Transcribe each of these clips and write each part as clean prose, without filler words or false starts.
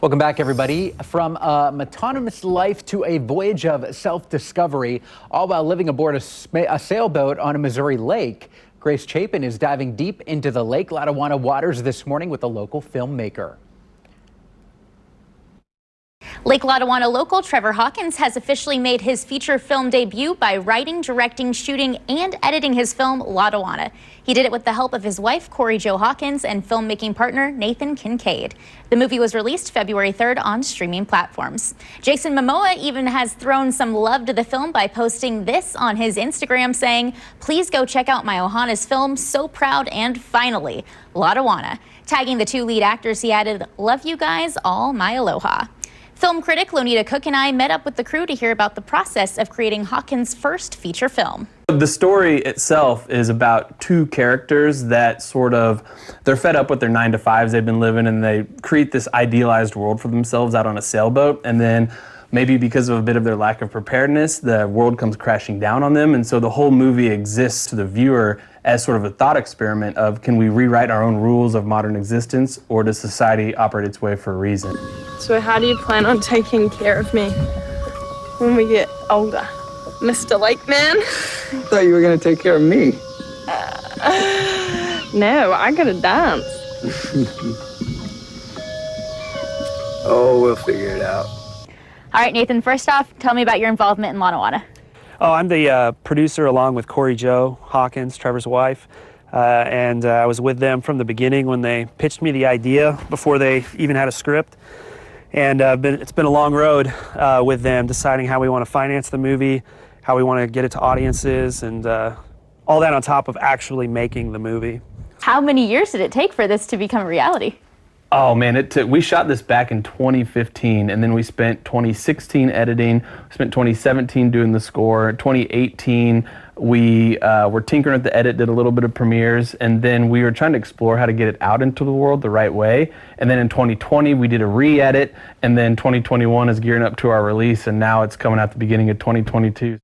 Welcome back, everybody. From a autonomous life to a voyage of self-discovery, all while living aboard a sailboat on a Missouri lake. Grace Chapin is diving deep into the Lake Lotawana waters this morning with a local filmmaker. Lake Lotawana local Trevor Hawkins has officially made his feature film debut by writing, directing, shooting, and editing his film Lotawana. He did it with the help of his wife, Corey Jo Hawkins, and filmmaking partner, Nathan Kincaid. The movie was released February 3rd on streaming platforms. Jason Momoa even has thrown some love to the film by posting this on his Instagram saying, "Please go check out my Ohana's film, So Proud and Finally, Lotawana." Tagging the two lead actors, he added, "Love you guys, all my aloha." Film critic Lonita Cook and I met up with the crew to hear about the process of creating Hawkins' first feature film. The story itself is about two characters that they're fed up with their 9-to-5s they've been living, and they create this idealized world for themselves out on a sailboat, and then maybe because of a bit of their lack of preparedness, the world comes crashing down on them, and so the whole movie exists to the viewer as sort of a thought experiment of, can we rewrite our own rules of modern existence, or does society operate its way for a reason? So how do you plan on taking care of me when we get older, Mr. Lakeman? I thought you were going to take care of me. No, I gotta dance. Oh, we'll figure it out. All right, Nathan, first off, tell me about your involvement in Lotawana. Oh, I'm the producer along with Corey Jo Hawkins, Trevor's wife. And I was with them from the beginning when they pitched me the idea before they even had a script. And it's been a long road with them, deciding how we want to finance the movie, how we want to get it to audiences, and all that on top of actually making the movie. How many years did it take for this to become a reality? Oh man, we shot this back in 2015, and then we spent 2016 editing, we spent 2017 doing the score, 2018 we were tinkering with the edit, did a little bit of premieres, and then we were trying to explore how to get it out into the world the right way. And then in 2020 we did a re-edit, and then 2021 is gearing up to our release, and now it's coming out the beginning of 2022.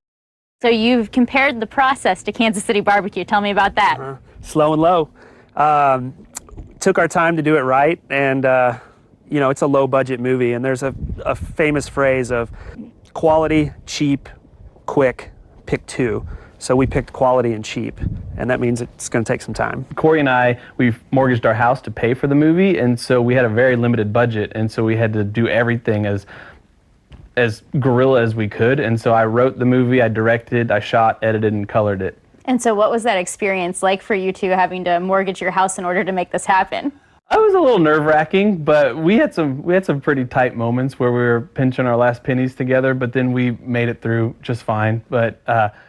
So you've compared the process to Kansas City barbecue. Tell me about that. Slow and low. Took our time to do it right, and you know, it's a low budget movie, and there's a famous phrase of quality, cheap, quick, pick two. So we picked quality and cheap, and that means it's going to take some time. Corey and I, we've mortgaged our house to pay for the movie, and so we had a very limited budget, and so we had to do everything as guerrilla as we could. And so I wrote the movie, I directed, I shot, edited, and colored it. And so what was that experience like for you two, having to mortgage your house in order to make this happen? It was a little nerve-wracking, but we had some pretty tight moments where we were pinching our last pennies together, but then we made it through just fine. But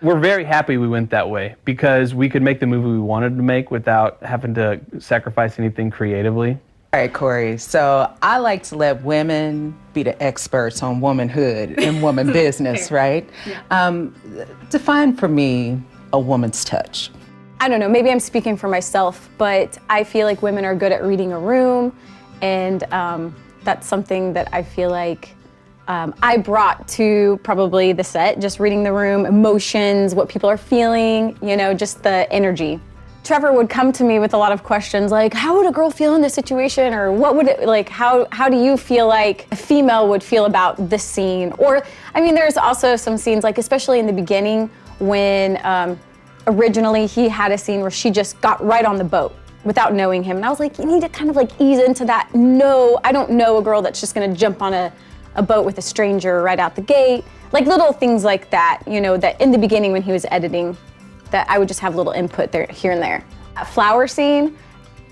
we're very happy we went that way, because we could make the movie we wanted to make without having to sacrifice anything creatively. All right, Corey, so I like to let women be the experts on womanhood and woman business, right? Yeah. Define for me a woman's touch. I don't know, maybe I'm speaking for myself, but I feel like women are good at reading a room, and that's something that I feel like I brought to probably the set, just reading the room, emotions, what people are feeling, you know, just the energy. Trevor would come to me with a lot of questions like, how would a girl feel in this situation? Or what would it, like, how do you feel like a female would feel about this scene? Or, I mean, there's also some scenes, like especially in the beginning when originally he had a scene where she just got right on the boat without knowing him. And I was like, you need to kind of like ease into that. No, I don't know a girl that's just gonna jump on a boat with a stranger right out the gate. Like little things like that, you know, that in the beginning when he was editing, that I would just have little input there, here and there. That flower scene,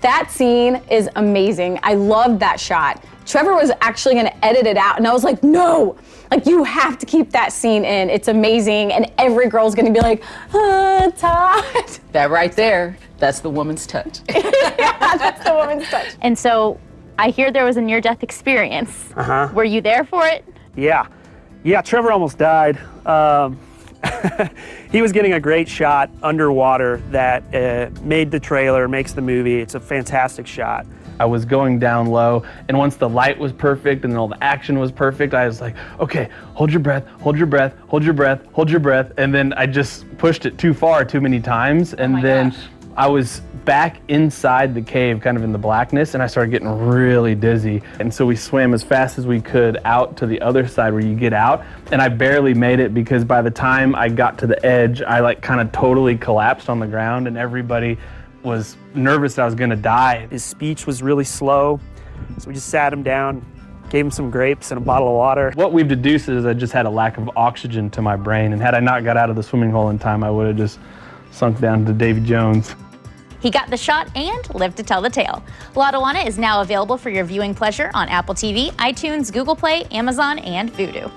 that scene is amazing. I loved that shot. Trevor was actually gonna edit it out, and I was like, no, like you have to keep that scene in. It's amazing, and every girl's gonna be like, Todd. That right there, that's the woman's touch. Yeah, that's the woman's touch. And so I hear there was a near-death experience. Were you there for it? Yeah, Trevor almost died. He was getting a great shot underwater that made the trailer, makes the movie. It's a fantastic shot. I was going down low, and once the light was perfect and then all the action was perfect, I was like, okay, hold your breath, hold your breath, hold your breath, hold your breath, and then I just pushed it too far too many times, and then I was back inside the cave, kind of in the blackness, and I started getting really dizzy. And so we swam as fast as we could out to the other side where you get out, and I barely made it because by the time I got to the edge, I like kind of totally collapsed on the ground, and everybody was nervous that I was gonna die. His speech was really slow, so we just sat him down, gave him some grapes and a bottle of water. What we've deduced is I just had a lack of oxygen to my brain, and had I not got out of the swimming hole in time, I would have just sunk down to Davy Jones. He got the shot and lived to tell the tale. Lotawana is now available for your viewing pleasure on Apple TV, iTunes, Google Play, Amazon, and Vudu.